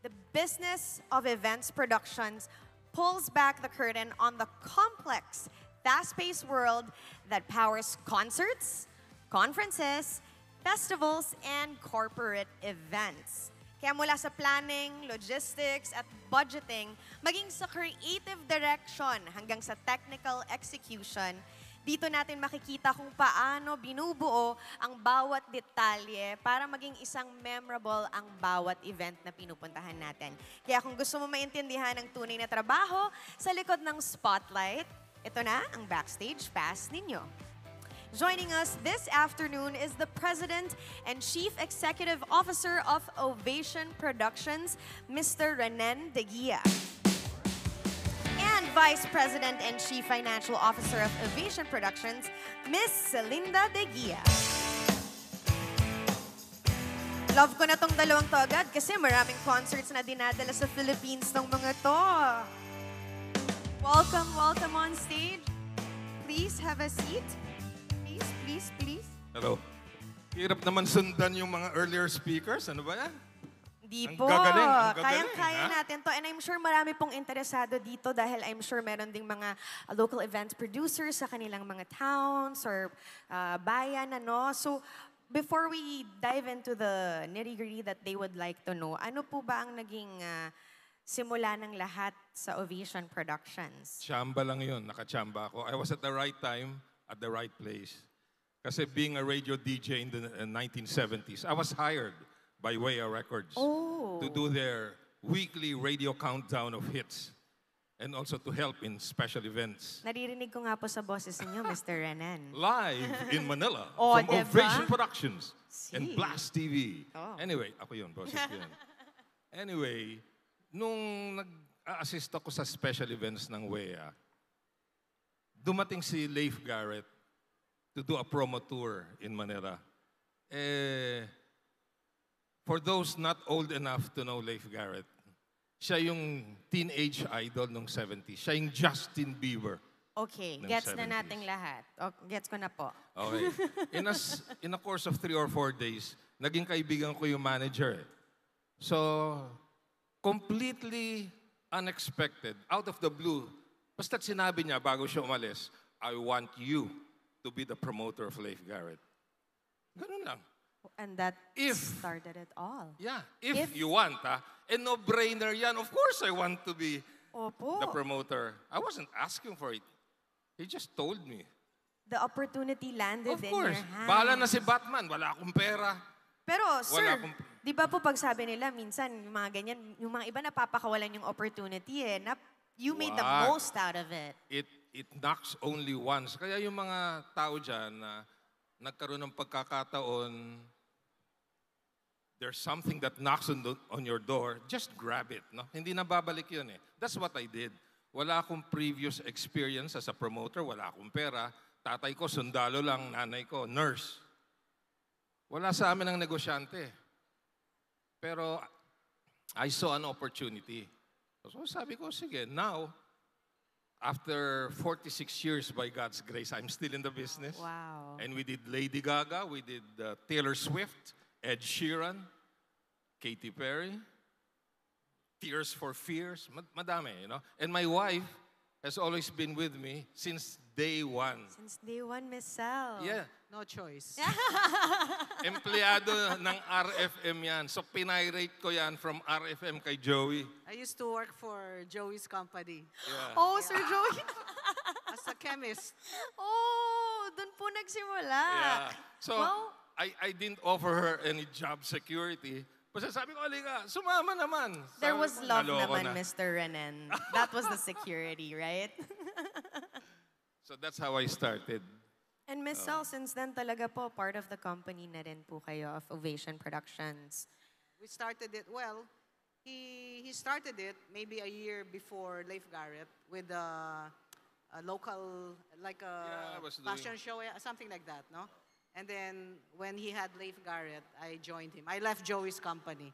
the business of events productions pulls back the curtain on the complex, fast-paced world that powers concerts, conferences, festivals, and corporate events. Kaya mula sa planning, logistics, at budgeting, maging sa creative direction hanggang sa technical execution, dito natin makikita kung paano binubuo ang bawat detalye para maging isang memorable ang bawat event na pinupuntahan natin. Kaya kung gusto mo maintindihan ang tunay na trabaho sa likod ng spotlight, ito na ang Backstage Pass ninyo. Joining us this afternoon is the President and Chief Executive Officer of Ovation Productions, Mr. Renan De Guia. And Vice President and Chief Financial Officer of Ovation Productions, Miss Celinda De Guia. Love ko na tong dalawang to agad kasi maraming concerts na dinadala sa Philippines ng mga to. Welcome, welcome on stage. Please have a seat. Please. Hello. Hirap naman sundan yung mga earlier speakers. Ano ba yan? Hindi Ang po. gagaling, ang gagaling, Kayang-kaya ha? natin to. And I'm sure marami pong interesado dito dahil I'm sure meron ding mga local events producers sa kanilang mga towns or bayan. Ano? So, before we dive into the nitty-gritty that they would like to know, ano po ba ang naging simula ng lahat sa Ovation Productions? Chamba lang yun. Nakachamba ako. I was at the right time, at the right place. Kasi being a radio DJ in the 1970s, I was hired by Wea Records to do their weekly radio countdown of hits and also to help in special events. Naririnig ko nga po sa boses ninyo, Mr. Renan. Live in Manila Oh, from diba? Ovation Productions and See. Blast TV. Oh. Anyway, ako yun, boses ko yun. Anyway, nung nag-assist ako sa special events ng WEA, dumating si Leif Garrett to do a promo tour in Manila. For those not old enough to know Leif Garrett, siya yung teenage idol nung 70s. Siya yung Justin Bieber. Okay, ng gets na 70s. nating lahat. Gets ko na po. Okay. In a course of 3 or 4 days, naging kaibigan ko yung manager. So, completely unexpected, out of the blue, basta't sinabi niya bago siya umalis, I want you to be the promoter of Leif Garrett. Ganun lang. And that If- started it all. Yeah, if If- you want, no-brainer yan. Of course I want to be Opo. the promoter. I wasn't asking for it. He just told me. The opportunity landed Of in course. your hands. Bahala na si Batman. Wala akong pera. Pero, sir, akong- di ba po pag sabi nila, minsan, yung mga ganyan, yung mga iba napapakawalan yung opportunity eh. You made the Wag. most out of it. It knocks only once. Kaya yung mga tao dyan na nagkaroon ng pagkakataon, there's something that knocks on your door, just grab it. No? Hindi na babalik yun eh. That's what I did. Wala akong previous experience as a promoter, wala akong pera. Tatay ko, sundalo lang, nanay ko, nurse. Wala sa amin ang negosyante. Pero I saw an opportunity. So sabi ko, sige, now, after 46 years, by God's grace, I'm still in the business. Wow. And we did Lady Gaga, we did Taylor Swift, Ed Sheeran, Katy Perry, Tears for Fears, madami, you know. And my wife has always been with me since day one. Since day one, Miss Sal. Yeah, No choice. empleyado ng RFM yan. So pinirate ko yan from RFM kay Joey. I used to work for Joey's company Yeah. Oh, Sir Joey. as a chemist. Oh, dun po nagsimula. Yeah. So, Well, I didn't offer her any job security. Basta sabi ko, halika, sumama naman. there Sabi was ko, love naloko naman, na. Mr. Renan. That was the security, right? So that's how I started. And Miss Sal, since then talaga po, part of the company na rin po kayo of Ovation Productions. We started it, well, he started it maybe a year before Leif Garrett with a local, like Yeah, I a was fashion show, something like that, no? And then when he had Leif Garrett, I joined him. I left Joey's company.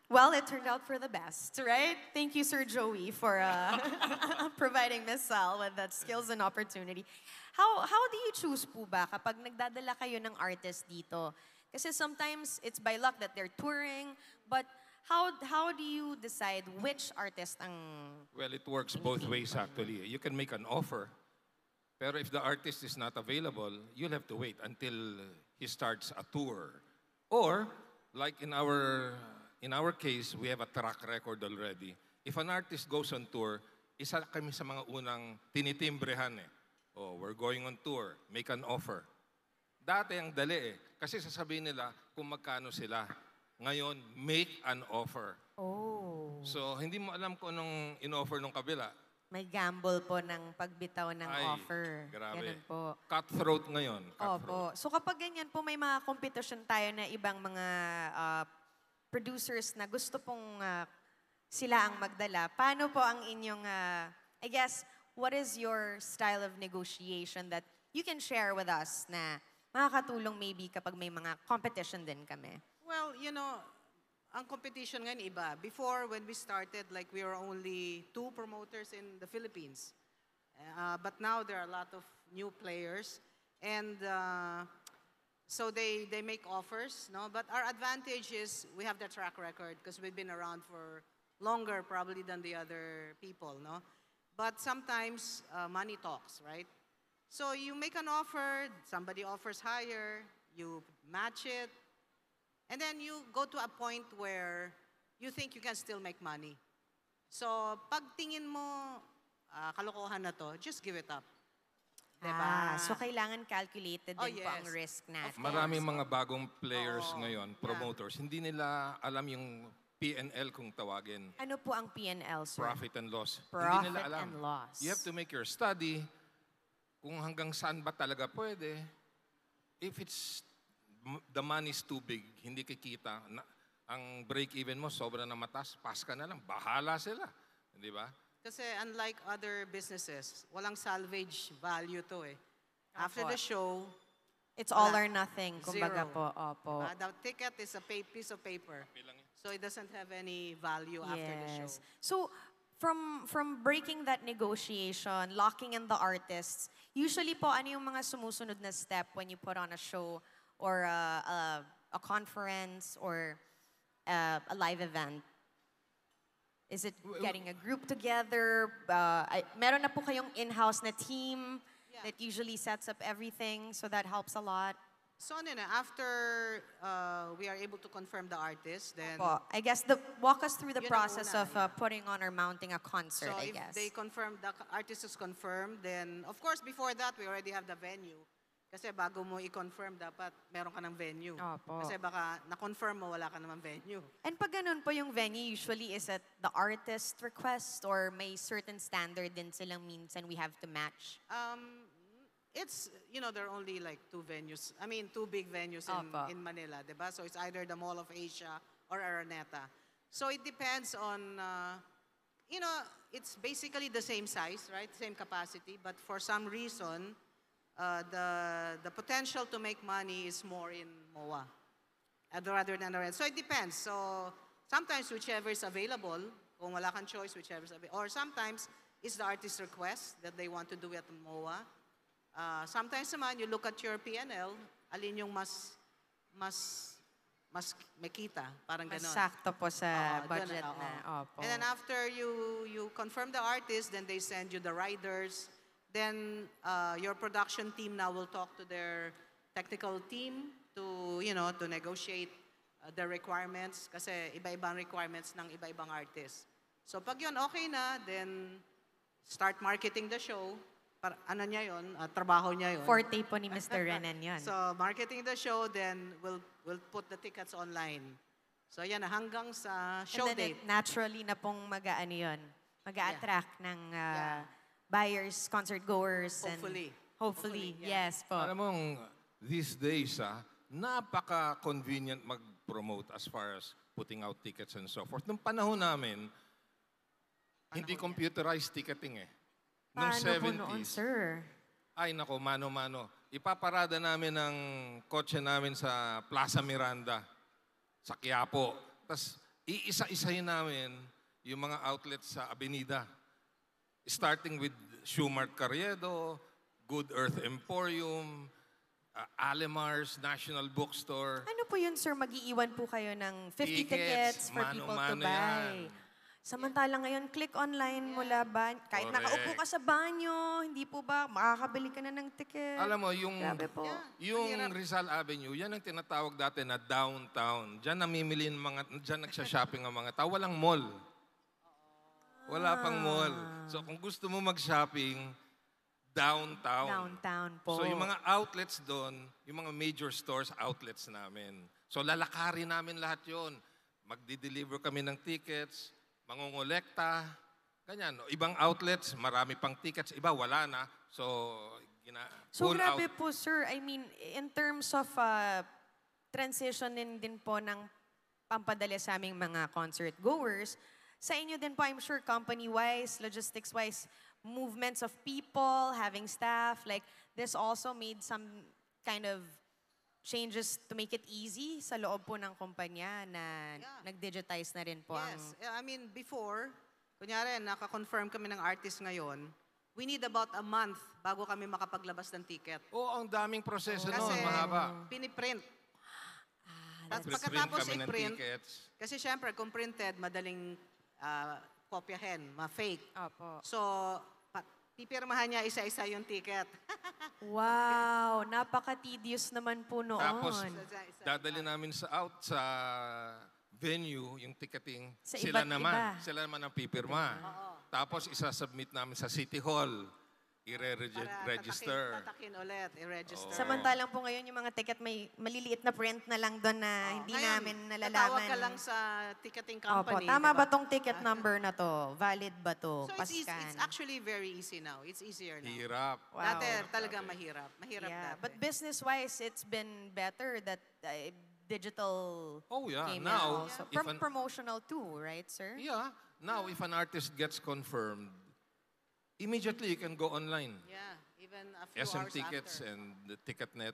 Well, it turned out for the best, right? Thank you, Sir Joey, for providing Miss Sal with that skills and opportunity. How do you choose po ba kapag nagdadala kayo ng artist dito? Kasi sometimes it's by luck that they're touring, but how do you decide which artist ang... Well, it works both ways actually. You can make an offer, pero if the artist is not available, you'll have to wait until he starts a tour. Or, like in our case, we have a track record already. If an artist goes on tour, isa kami sa mga unang tinitimbrehan eh. Oh, we're going on tour, make an offer. Dati ang dali eh. Kasi sasabihin nila kung magkano sila. Ngayon, make an offer. Oh. So, hindi mo alam kung anong in-offer ng kabila. May gamble po ng pagbitaw ng Ay, offer. grabe. Ganun po. Cutthroat ngayon. Opo. So kapag ganyan po, may mga competition tayo na ibang mga producers na gusto pong sila ang magdala. Paano po ang inyong, I guess, what is your style of negotiation that you can share with us na makakatulong maybe kapag may mga competition din kami? Well, ang competition ngayon iba. Before, when we started, like we were only 2 promoters in the Philippines. But now there are a lot of new players. And so they make offers, no? But our advantage is we have the track record because we've been around for longer probably than the other people, no? But sometimes money talks, right? So you make an offer, somebody offers higher, you match it, and then you go to a point where you think you can still make money. So pag tingin mo, kalokohan na to, just give it up. Diba? So kailangan calculated din po ang yes. risk natin. Maraming mga bagong players Oo. ngayon, Yeah. promoters, hindi nila alam yung P&L kung tawagin. Ano po ang P&L, sir? Profit and loss. Profit Hindi nila alam. and loss. You have to make your study kung hanggang saan ba talaga pwede. If the money is too big, hindi kikita, ang break-even mo sobra na mataas, pass ka na lang, bahala sila. Di ba? Kasi unlike other businesses, walang salvage value to eh. After Opo. the show, It's all Wala. or nothing, kumbaga Zero. po. Opo. the ticket is a piece of paper. So it doesn't have any value after the show. So from breaking that negotiation, locking in the artists, usually po ano yung mga sumusunod na step when you put on a show or a conference or a live event? Is it getting a group together? Meron na po kayong in-house na team that usually sets up everything, so that helps a lot? So after we are able to confirm the artist, then Po, I guess walk us through the Yun ang process una, of putting on or mounting a concert, so I if guess. they confirm, the artist is confirmed, then of course before that we already have the venue. Kasi bago mo i-confirm, dapat meron ka ng venue. Opo. Kasi baka na-confirm mo, wala ka naman venue. And pag ganun po yung venue, usually is at the artist request or may certain standard din silang minsan we have to match? It's, there are only like 2 venues. I mean, 2 big venues Opo. in Manila, diba? So it's either the Mall of Asia or Araneta. So it depends on, it's basically the same size, right? Same capacity, but for some reason, the potential to make money is more in MOA rather than Araneta. So it depends. So sometimes whichever is available, kung wala kang choice, whichever is available. Or sometimes it's the artist's request that they want to do it at MOA. Sometimes naman, you look at your P&L, alin yung mas may kita, parang Mas ganon. sakto po sa Oo, budget ganun, oo. na. Opo. And then after you confirm the artist, then they send you the riders. Then your production team now will talk to their technical team to negotiate the requirements kasi iba-ibang requirements ng iba-ibang artists. So pag yun okay na, then start marketing the show. Ano niya yun? Trabaho niya yun. Forte po ni Mr. Renan yun. So marketing the show, then we'll put the tickets online. So yan, hanggang sa show And then date. naturally na pong mag-ano yun, mag-attract ng buyers, concert goers. Hopefully. Hopefully, Hopefully, yeah. yes po. Alam mo, these days, napaka-convenient mag-promote as far as putting out tickets and so forth. Nung panahon namin, hindi computerized ticketing eh. Nung Paano po noon, 70s, sir? ay nako, mano-mano. Ipaparada namin ang kotse namin sa Plaza Miranda, sa Quiapo. Tapos iisa-isahin namin yung mga outlets sa Avenida. Starting with Schumart Carriedo, Good Earth Emporium, Alimar's National Bookstore. Ano po yun, sir? Mag-iiwan po kayo ng 50 tickets for people to mano-mano buy. yan. Samantalang ngayon, click online mula ba? Kahit Correct. nakaupo ka sa banyo, hindi po ba makakabili ka na ng ticket? Alam mo, yung, Grabe po. yung Rizal Avenue, yan ang tinatawag dati na downtown. Diyan namimili ng mga, diyan nagsha-shopping ang mga tao. Walang mall. Wala pang mall. So kung gusto mo mag-shopping, downtown. Downtown po. So yung mga outlets doon, yung mga major stores, outlets namin. So lalakarin namin lahat yon. Magdi-deliver kami ng tickets, mangongolekta, ganyan. No? Ibang outlets, marami pang tickets. Iba, wala na. So, So full grabe out. po, sir. I mean, in terms of transitionin din po ng pampadala sa aming mga concert goers, sa inyo din po, I'm sure, company-wise, logistics-wise, movements of people, having staff, like, this also made some kind of changes to make it easy sa loob po ng kumpanya na nag-digitize na rin po ang... Yes. I mean, before, kunyari, naka-confirm kami ng artist ngayon, we need about a month bago kami makapaglabas ng ticket. Oo, ang daming proseso Kasi noon, mahaba. piniprint. Tapos Print pagkatapos kami ng i-print, tickets. kasi syempre, kung printed, madaling kopyahin, ma-fake. Opo. So, pipirmahan niya isa-isa yung ticket. Wow, napaka-tedious naman po noon. Tapos, Isa-isa. dadali namin sa venue, yung ticketing, Sa sila iba't naman. iba. Sila naman ang pipirma. Tapos, isa-submit namin sa City Hall. I-register. Tatakin ulit, i-register. Samantalang po ngayon, yung mga ticket may maliliit na print na lang doon na hindi Ngayon, namin tatawag nalalaman. ka lang sa ticketing Opo, company. tama diba? ba tong ticket number na to? Valid ba to? So it's actually very easy now. It's easier now. Hirap. Wow. Dati talaga mahirap. Mahirap Yeah, dati. but business-wise, it's been better that digital Oh, yeah. came Now, in also. if an- Promotional too, right, sir? Yeah. Now, if an artist gets confirmed, immediately you can go online. Yeah, even a few SM hours Tickets after. and the Ticketnet.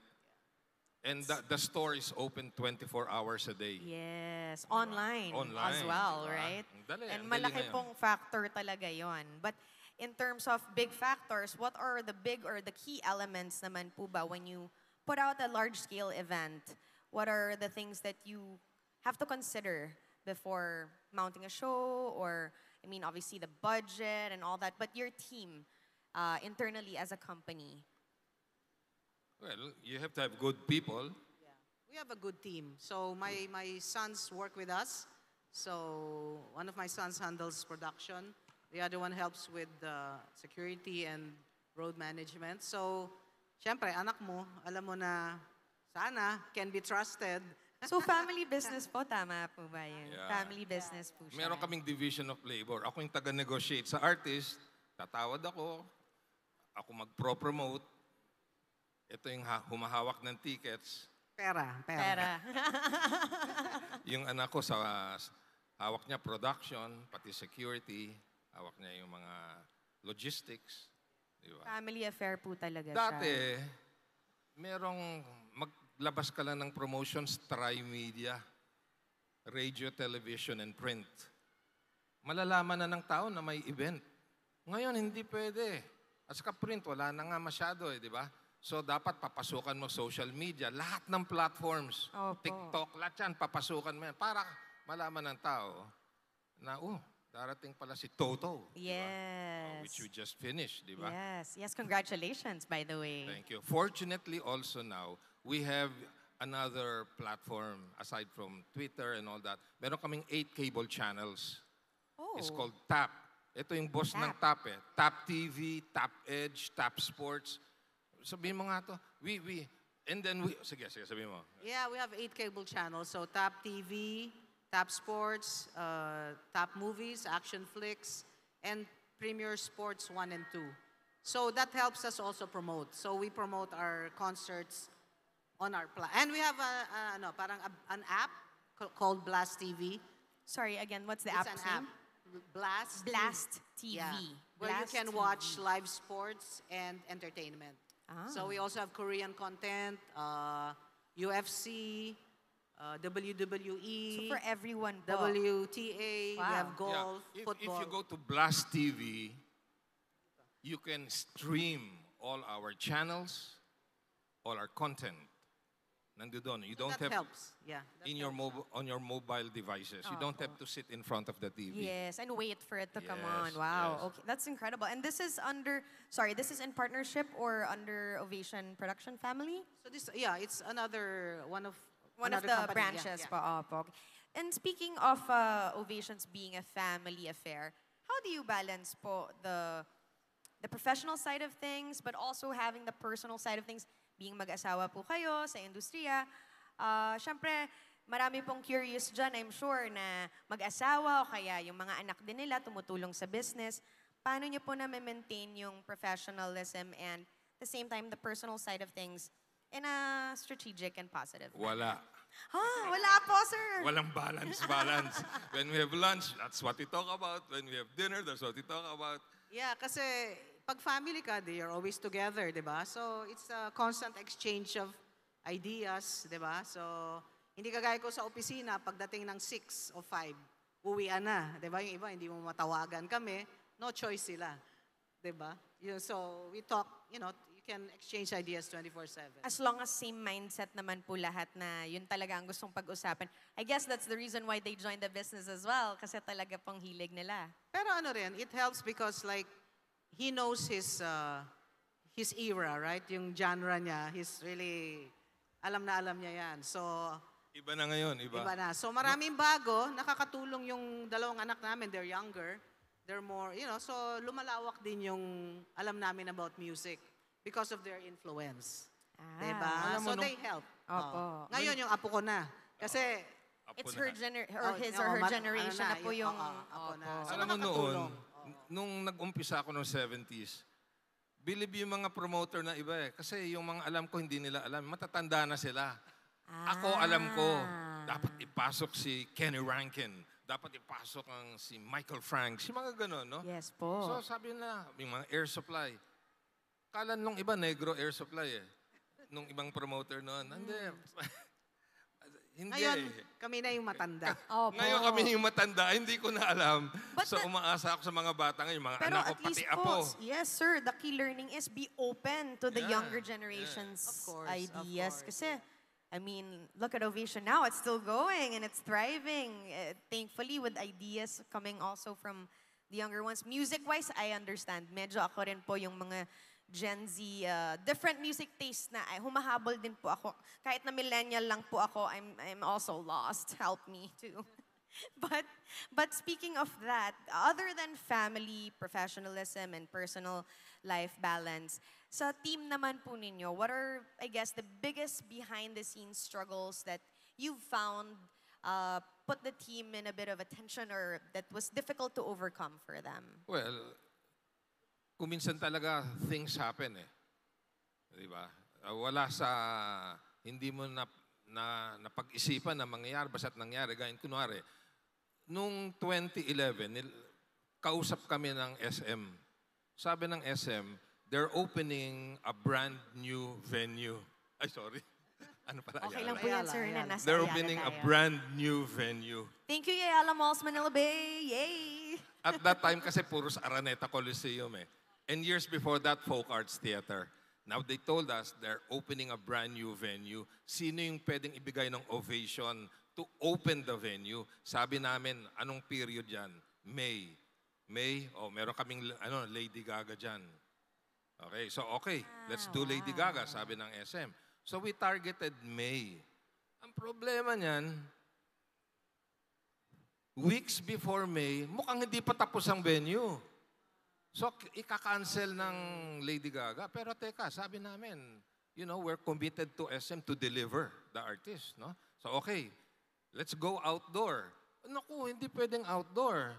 And the store is open 24 hours a day. Yes, online, Online, as well, diba? right? Ang dali, And ang dali malaki ngayon. pong factor talaga yon. But in terms of big factors, what are the big or the key elements naman po ba when you put out a large-scale event? What are the things that you have to consider before mounting a show? Or, I mean, obviously the budget and all that, but your team internally as a company. Well, you have to have good people. We have a good team. So my sons work with us. So one of my sons handles production. The other one helps with security and road management. So, syempre, anak mo, alam mo na sana can be trusted. So family business po, tama po ba yun? Yeah. Family business po siya. Meron kaming division of labor. Ako yung taga-negotiate sa artist. Tatawad ako. Ako mag-pro-promote. Ito yung humahawak ng tickets. Pera. Pera. Yung anak ko sa hawak niya production, pati security. Hawak niya yung mga logistics. Di ba? Family affair po talaga Dati, siya. merong maglabas ka lang ng promotions, tri-media, radio, television, and print. Malalaman na ng tao na may event. Ngayon, hindi pwede. At saka print, wala na nga masyado di ba? So, dapat papasukan mo social media. Lahat ng platforms, Opo. TikTok, lahat yan, papasukan mo yan. Para malaman ng tao na, darating pala si Toto. di ba? Yes. Which we just finished, di ba? Yes. Yes, congratulations, by the way. Thank you. Fortunately, also now, we have another platform aside from Twitter and all that. Meron kaming 8 cable channels. Oh. It's called TAP. Ito yung boss ng TAP eh. TAP TV, TAP Edge, TAP Sports. Sabihin mo nga to. Sige, sabihin mo. Yeah, we have 8 cable channels. So Tap TV, Tap Sports, Tap Movies, Action Flicks, and Premier Sports 1 and 2. So that helps us also promote. So we promote our concerts on our and we have an app called Blast TV. Sorry, again, what's the It's app's an app. name? Blast TV. Yeah, where Blast you can TV. watch live sports and entertainment. So we also have Korean content, UFC, WWE, So for everyone po. WTA, we have Wow. golf, If football. you go to Blast TV, you can stream all our channels all our content. Nandoon. You don't That have helps. Yeah. that in your helps. on your mobile devices. You don't have to sit in front of the TV. Yes, and wait for it to come on. Yes, Wow. yes. Okay, that's incredible. And this is this is in partnership or under Ovation Production Family? So this, yeah, it's another one of One of another the company. branches Yeah, po. Opo. And speaking of Ovations being a family affair, how do you balance po the professional side of things but also having the personal side of things? Being mag-asawa po kayo sa industriya. Siyempre, marami pong curious dyan, I'm sure, na mag-asawa o kaya yung mga anak din nila tumutulong sa business. Paano nyo po na-maintain yung professionalism and at the same time the personal side of things in a strategic and positive manner? Wala. Wala po, sir. Walang balance. When we have lunch, that's what we talk about. When we have dinner, that's what we talk about. Yeah, kasi pag family ka, they are always together, di ba? So, it's a constant exchange of ideas, di ba? So, hindi kagaya ko sa opisina, pagdating ng 6 o 5, uwian na, di ba? Yung iba, hindi mo matawagan kami, no choice sila, di ba? So, we talk, you can exchange ideas 24/7. As long as same mindset naman po lahat na yun talaga ang gustong pag-usapan. I guess that's the reason why they joined the business as well, kasi talaga pong hilig nila. Pero ano rin, it helps because like, he knows his era, right? Yung genre niya, he's really, alam na alam niya yan. So, Iba na ngayon, iba. iba na. So maraming bago, nakakatulong yung dalawang anak namin, they're younger, they're more, so lumalawak din yung alam namin about music because of their influence. Diba? Alam mo, So they help. Opo. Ngayon yung apo ko na. Kasi, Apo It's na. her his or her generation na po yung... apo na. Opo. So Alam mo noon, nakakatulong. nung nag-umpisa ako noong 70s, believe yung mga promoter na iba eh. Kasi yung mga alam ko, hindi nila alam. Matatanda na sila. Ako alam ko, dapat ipasok si Kenny Rankin. Dapat ipasok ang si Michael Franks. Yung mga gano'n, no? Yes po. So sabi na, yung mga air supply. Kala nung iba, negro air supply eh. Nung ibang promoter noon. Hindi. Hindi Ngayon, eh. kami na yung matanda. Opo. Ngayon kami yung matanda, hindi ko na alam. But So umaasa ako sa mga bata ngayon, mga Pero anak ko, at least pati apo. po, yes sir, the key learning is be open to the Yeah, younger generation's Of course, ideas. of course. Kasi, I mean, look at Ovation now, it's still going and it's thriving. Thankfully, with ideas coming also from the younger ones. Music-wise, I understand. Medyo ako rin po yung mga Gen Z, different music taste na humahabol din po ako. Kahit na millennial lang po ako, I'm also lost. Help me too. But speaking of that, other than family, professionalism, and personal life balance, sa team naman po ninyo, what are, I guess, the biggest behind-the-scenes struggles that you've found put the team in a bit of a tension or that was difficult to overcome for them? Well, kuminsan talaga things happen eh. Di ba? Wala sa, hindi mo napag-isipan na mangyayari, basta't nangyari. Gayun, kunwari, nung 2011, kausap kami ng SM. Sabi ng SM, they're opening a brand new venue. Ay, sorry. Ano pala? Okay Ayala? lang po yan, Ayala, sir, na Ayala. nasa They're Ayala opening a tayo. brand new venue. Thank you, Ayala Malls, Manila Bay. Yay! At that time kasi puros Araneta Coliseum eh. And years before that, Folk Arts Theater. Now they told us they're opening a brand new venue. Sino yung pwedeng ibigay ng ovation to open the venue? Sabi namin, anong period yan? May. May, meron kaming Lady Gaga dyan. Okay, so let's do Lady Gaga, sabi ng SM. So we targeted May. Ang problema niyan, weeks before May, mukhang hindi pa tapos ang venue. So, ika-cancel ng Lady Gaga. Pero teka, sabi namin, we're committed to SM to deliver the artist, no? So, okay, let's go outdoor. Naku, hindi pwedeng outdoor.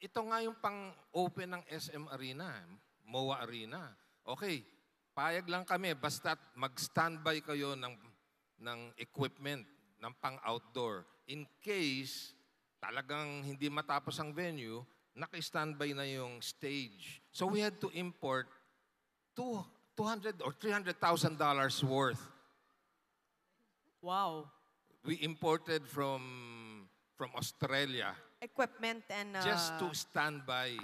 Ito nga yung pang-open ng SM Arena, MOA Arena. Okay, payag lang kami, basta't mag-standby kayo ng equipment, ng pang-outdoor. In case talagang hindi matapos ang venue, naka-standby na yung stage. So we had to import $200,000 or $300,000 worth. Wow. We imported from Australia Equipment and... just to standby.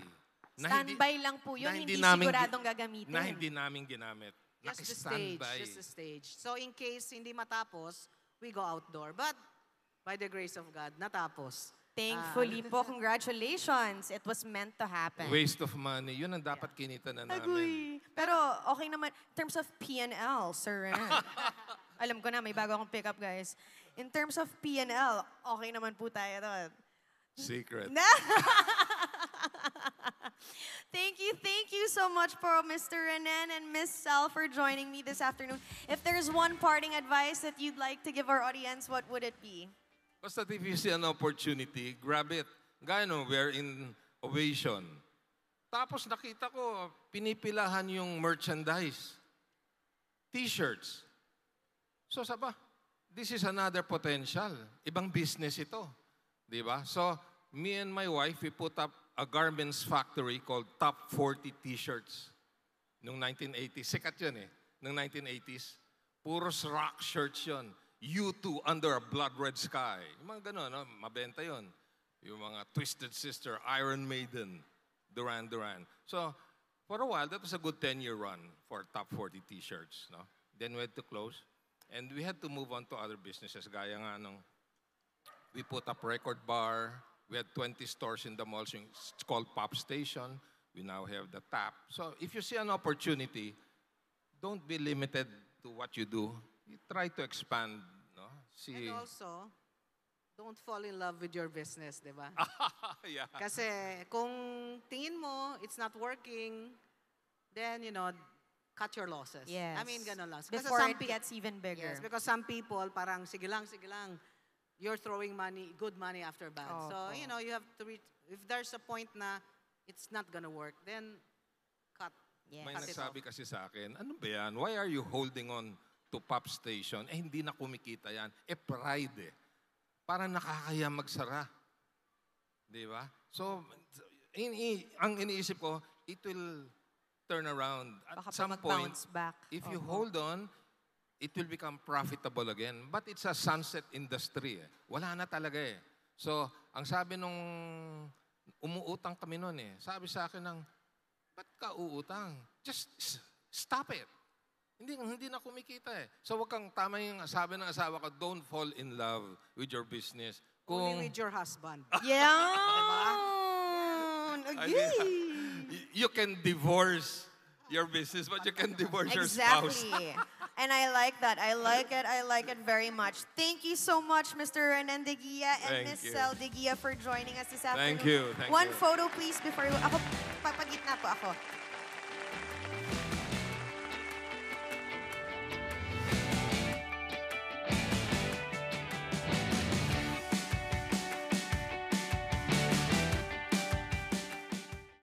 standby lang po yun, na hindi namin siguradong gagamitin. Na hindi namin ginamit. Just the stage, Naka-standby. just the stage. So in case hindi matapos, we go outdoor. But by the grace of God, natapos. Thankfully po, congratulations. It was meant to happen. Waste of money. Yun ang dapat kinita na namin. Agree. Pero okay naman, in terms of P&L, Sir Ren. Alam ko na, may bago akong pick up, guys. In terms of P&L, okay naman po tayo doon. Secret. Thank you so much for Mr. Renan and Miss Sel for joining me this afternoon. If there's one parting advice that you'd like to give our audience, what would it be? Basta if you see an opportunity, grab it. Gaya no, we're in Ovation. Tapos nakita ko, pinipilahan yung merchandise. T-shirts. So saba, this is another potential. Ibang business ito. Di ba? So, me and my wife, we put up a garments factory called Top 40 T-shirts. Noong 1980s. Sikat yun eh. Noong 1980s. Puros rock shirts yun. U2 Under a Blood Red Sky. Yung mga gano'n, no? Mabenta yun. Yung mga Twisted Sister, Iron Maiden, Duran Duran. So, for a while, that was a good 10-year run for Top 40 T-shirts. No? Then we had to close. And we had to move on to other businesses. Gaya nga nung we put up Record Bar. We had 20 stores in the malls. It's called Pop Station. We now have the Tap. So if you see an opportunity, don't be limited to what you do. You try to expand. No? See. And also, don't fall in love with your business, di ba? Yeah. Kasi kung tingin mo, it's not working, then, cut your losses. Yes. I mean, ganun lang. Kasi Before it pe- gets even bigger. Yes, because some people, parang, sige lang, you're throwing money, good money after bad. Oh, So, oh. you have to reach, if there's a point na it's not gonna work, then cut. Yes. May Cut it nagsabi kasi sa akin, ano ba yan? Why are you holding on to Pop Station? Hindi na kumikita yan. Pride eh. Parang nakakaya magsara. Di ba? So, ang iniisip ko, it will turn around. At Baka pa some point, mag-bounce back. if you Opo. hold on, it will become profitable again. But it's a sunset industry eh. Wala na talaga eh. So, ang sabi nung umuutang kami noon eh, sabi sa akin ng, ba't ka uutang? Just stop it. Hindi na kumikita eh. So, wag kang tama yung sabi ng asawa ko, don't fall in love with your business. Only with your husband. Yeah. You can divorce your business, but you can divorce your spouse. Exactly. And I like that. I like it very much. Thank you so much, Mr. Renan de Guia and Thank Miss you. Sel de Guia for joining us this afternoon. Thank you. Thank One you. photo, please, before you... Ako, papagitna po ako.